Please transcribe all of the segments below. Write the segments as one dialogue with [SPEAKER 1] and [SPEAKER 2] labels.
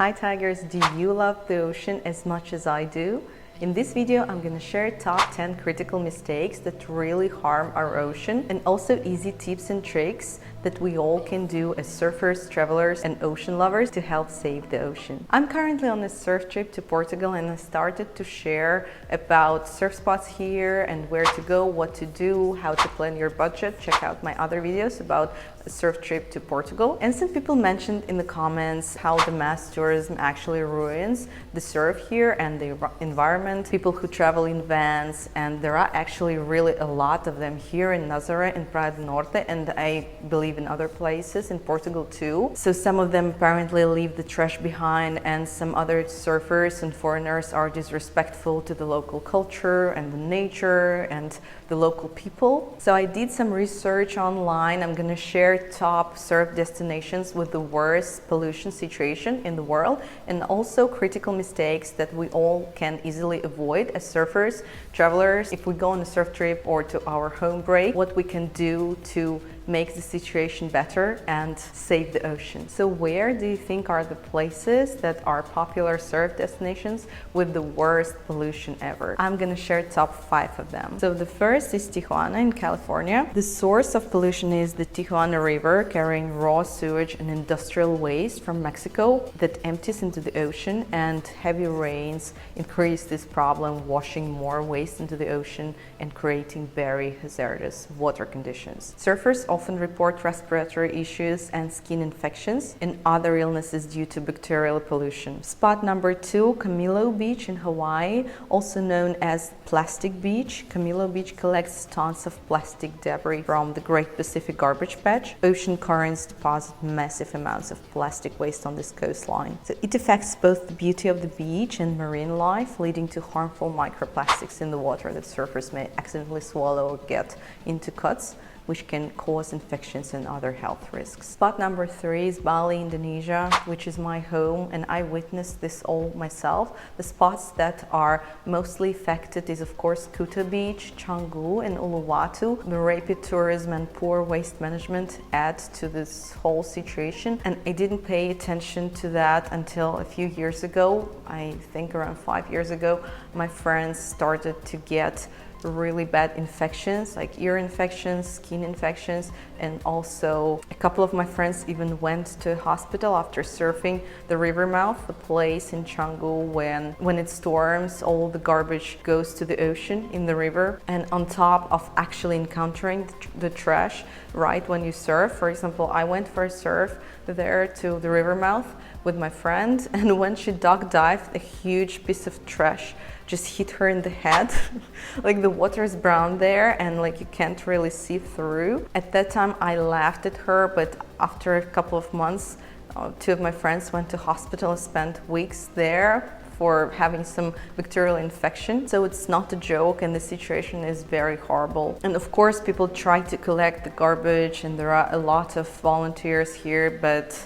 [SPEAKER 1] Hi Tigers, do you love the ocean as much as I do? In this video, I'm going to share top 10 critical mistakes that really harm our ocean and also easy tips and tricks that we all can do as surfers, travelers, and ocean lovers to help save the ocean. I'm currently on a surf trip to Portugal and I started to share about surf spots here and where to go, what to do, how to plan your budget. Check out my other videos about a surf trip to Portugal. And some people mentioned in the comments how the mass tourism actually ruins the surf here and the environment. People who travel in vans, and there are actually really a lot of them here in Nazaré and Praia do Norte, and I believe in other places in Portugal too. So some of them apparently leave the trash behind, and some other surfers and foreigners are disrespectful to the local culture and the nature and the local people. So I did some research online. I'm going to share top surf destinations with the worst pollution situation in the world and also critical mistakes that we all can easily avoid as surfers, travelers. If we go on a surf trip or to our home break, what we can do to make the situation better and save the ocean. So where do you think are the places that are popular surf destinations with the worst pollution ever? I'm gonna share top 5 of them. So the first is Tijuana in California. The source of pollution is the Tijuana River, carrying raw sewage and industrial waste from Mexico that empties into the ocean, and heavy rains increase this problem, washing more waste into the ocean and creating very hazardous water conditions. Surfers often report respiratory issues and skin infections and other illnesses due to bacterial pollution. Spot number 2, Camilo Beach in Hawaii, also known as Plastic Beach. Camilo Beach collects tons of plastic debris from the Great Pacific Garbage Patch. Ocean currents deposit massive amounts of plastic waste on this coastline. So it affects both the beauty of the beach and marine life, leading to harmful microplastics in the water that surfers may accidentally swallow or get into cuts, which can cause infections and other health risks. Spot number 3 is Bali, Indonesia, which is my home, and I witnessed this all myself. The spots that are mostly affected is of course Kuta Beach, Canggu, and Uluwatu. The rapid tourism and poor waste management add to this whole situation, and I didn't pay attention to that until a few years ago. I think around 5 years ago, my friends started to get really bad infections like ear infections, skin infections, and also a couple of my friends even went to hospital after surfing the river mouth, the place in Canggu when it storms, all the garbage goes to the ocean in the river. And on top of actually encountering the trash right when you surf, for example, I went for a surf there to the river mouth with my friend, and when she dog dived, a huge piece of trash just hit her in the head. Like the water is brown there and like you can't really see through. At that time I laughed at her, but after a couple of months, 2 of my friends went to hospital and spent weeks there for having some bacterial infection. So it's not a joke, and the situation is very horrible. And of course people try to collect the garbage, and there are a lot of volunteers here, but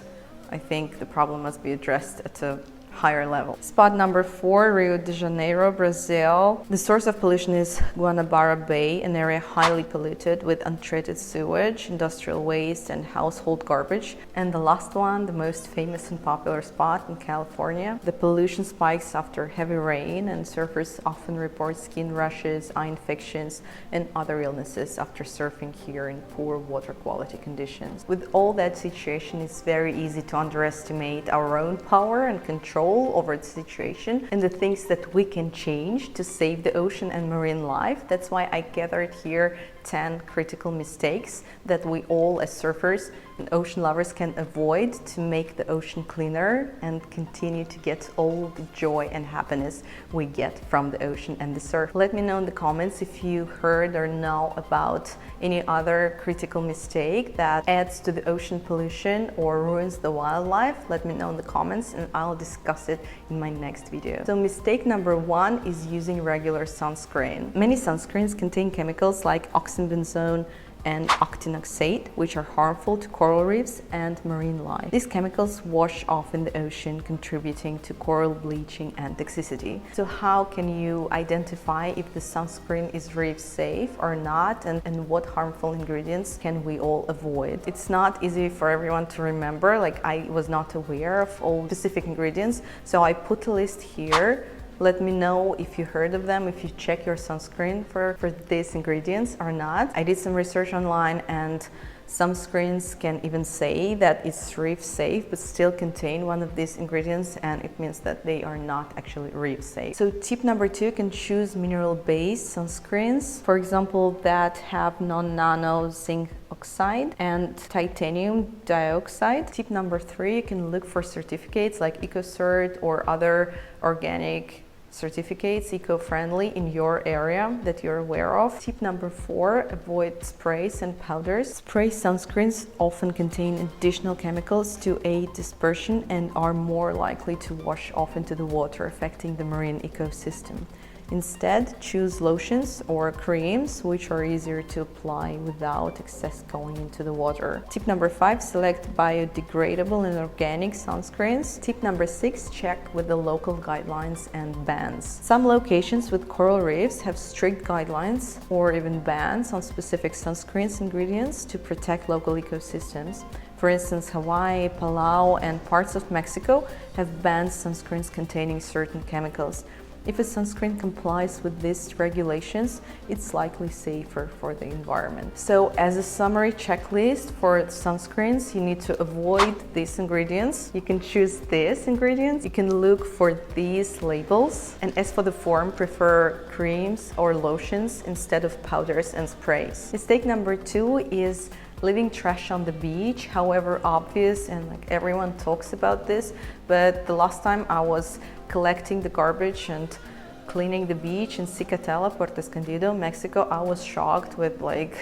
[SPEAKER 1] I think the problem must be addressed at a higher level. Spot number 4, Rio de Janeiro, Brazil. The source of pollution is Guanabara Bay, an area highly polluted with untreated sewage, industrial waste, and household garbage. And the last one, the most famous and popular spot in California. The pollution spikes after heavy rain, and surfers often report skin rashes, eye infections, and other illnesses after surfing here in poor water quality conditions. With all that situation, it's very easy to underestimate our own power and control over the situation and the things that we can change to save the ocean and marine life. That's why I gathered here 10 critical mistakes that we all as surfers and ocean lovers can avoid to make the ocean cleaner and continue to get all the joy and happiness we get from the ocean and the surf. Let me know in the comments if you heard or know about any other critical mistake that adds to the ocean pollution or ruins the wildlife. Let me know in the comments and I'll discuss it in my next video. So mistake number 1 is using regular sunscreen. Many sunscreens contain chemicals like oxybenzone and octinoxate, which are harmful to coral reefs and marine life. These chemicals wash off in the ocean, contributing to coral bleaching and toxicity. So how can you identify if the sunscreen is reef safe or not, and what harmful ingredients can we all avoid? It's not easy for everyone to remember. Like, I was not aware of all specific ingredients, so I put a list here. Let me know if you heard of them, if you check your sunscreen for these ingredients or not. I did some research online, and some screens can even say that it's reef safe but still contain one of these ingredients, and it means that they are not actually reef safe. So tip number 2, you can choose mineral-based sunscreens, for example, that have non-nano zinc oxide and titanium dioxide. Tip number 3, you can look for certificates like EcoCert or other organic certificates, eco-friendly in your area that you're aware of. Tip number 4, avoid sprays and powders. Spray sunscreens often contain additional chemicals to aid dispersion and are more likely to wash off into the water, affecting the marine ecosystem. Instead, choose lotions or creams which are easier to apply without excess going into the water. Tip number 5, select biodegradable and organic sunscreens. Tip number 6, check with the local guidelines and bans. Some locations with coral reefs have strict guidelines or even bans on specific sunscreens ingredients to protect local ecosystems. For instance, Hawaii, Palau, and parts of Mexico have banned sunscreens containing certain chemicals. If a sunscreen complies with these regulations, it's likely safer for the environment. So as a summary checklist for sunscreens, you need to avoid these ingredients. You can choose these ingredients. You can look for these labels. And as for the form, prefer creams or lotions instead of powders and sprays. Mistake number 2 is leaving trash on the beach. However obvious, and like everyone talks about this, but the last time I was collecting the garbage and cleaning the beach in Cicatela, Puerto Escondido, Mexico, I was shocked with like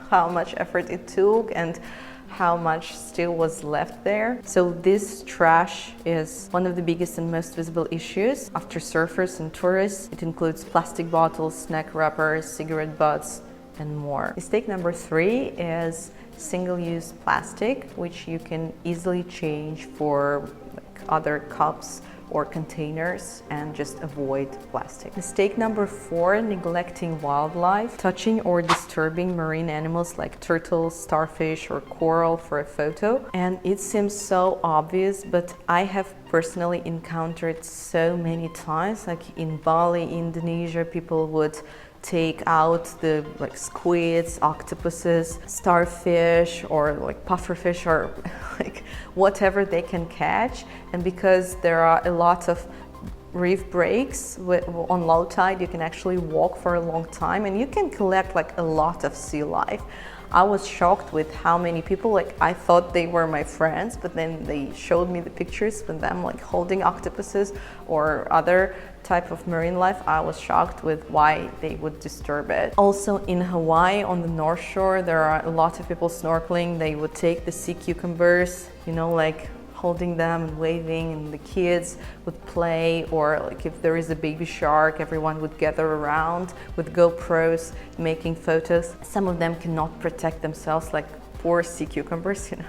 [SPEAKER 1] how much effort it took and how much still was left there. So this trash is one of the biggest and most visible issues after surfers and tourists. It includes plastic bottles, snack wrappers, cigarette butts, and more. Mistake number 3 is single-use plastic, which you can easily change for like other cups or containers, and just avoid plastic. Mistake number 4, neglecting wildlife, touching or disturbing marine animals like turtles, starfish, or coral for a photo. And it seems so obvious, but I have personally encountered so many times, like in Bali, Indonesia, people would take out the like squids, octopuses, starfish, or like pufferfish, or like whatever they can catch. And because there are a lot of reef breaks on low tide, you can actually walk for a long time and you can collect like a lot of sea life. I was shocked with how many people, like I thought they were my friends, but then they showed me the pictures with them like holding octopuses or other type of marine life. I was shocked with why they would disturb it. Also in Hawaii, on the North Shore, there are a lot of people snorkeling. They would take the sea cucumbers, you know, like holding them and waving, and the kids would play, or like if there is a baby shark, everyone would gather around with GoPros making photos. Some of them cannot protect themselves, like poor sea cucumbers, you know.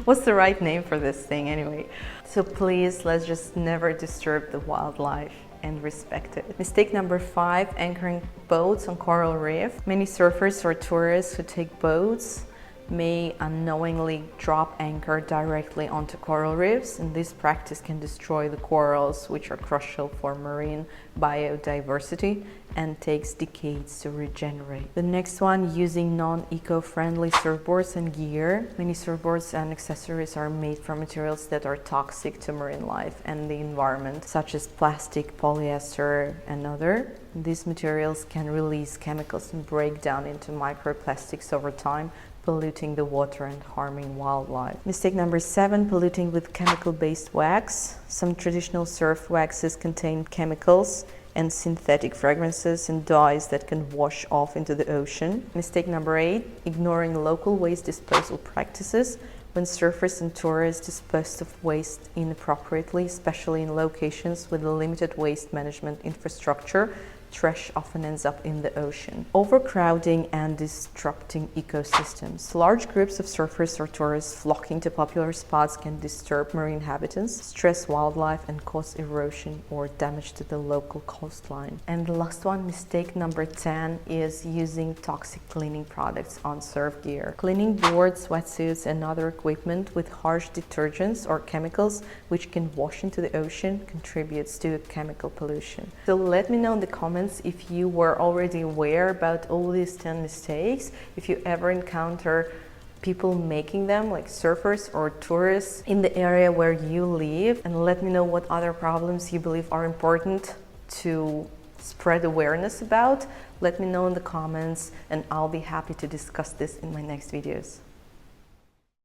[SPEAKER 1] What's the right name for this thing anyway? So please, let's just never disturb the wildlife and respect it. Mistake number 5, anchoring boats on coral reef. Many surfers or tourists who take boats may unknowingly drop anchor directly onto coral reefs, and this practice can destroy the corals, which are crucial for marine biodiversity and takes decades to regenerate. The next one, using non-eco-friendly surfboards and gear. Many surfboards and accessories are made from materials that are toxic to marine life and the environment, such as plastic, polyester, and other. These materials can release chemicals and break down into microplastics over time, polluting the water and harming wildlife. Mistake number 7, polluting with chemical-based wax. Some traditional surf waxes contain chemicals and synthetic fragrances and dyes that can wash off into the ocean. Mistake number 8, ignoring local waste disposal practices. When surfers and tourists dispose of waste inappropriately, especially in locations with a limited waste management infrastructure, trash often ends up in the ocean. Overcrowding and disrupting ecosystems. Large groups of surfers or tourists flocking to popular spots can disturb marine habitats, stress wildlife, and cause erosion or damage to the local coastline. And the last one, mistake number 10, is using toxic cleaning products on surf gear. Cleaning boards, wetsuits, and other equipment with harsh detergents or chemicals which can wash into the ocean contributes to chemical pollution. So let me know in the comments if you were already aware about all these 10 mistakes, if you ever encounter people making them, like surfers or tourists in the area where you live, and let me know what other problems you believe are important to spread awareness about. Let me know in the comments and I'll be happy to discuss this in my next videos.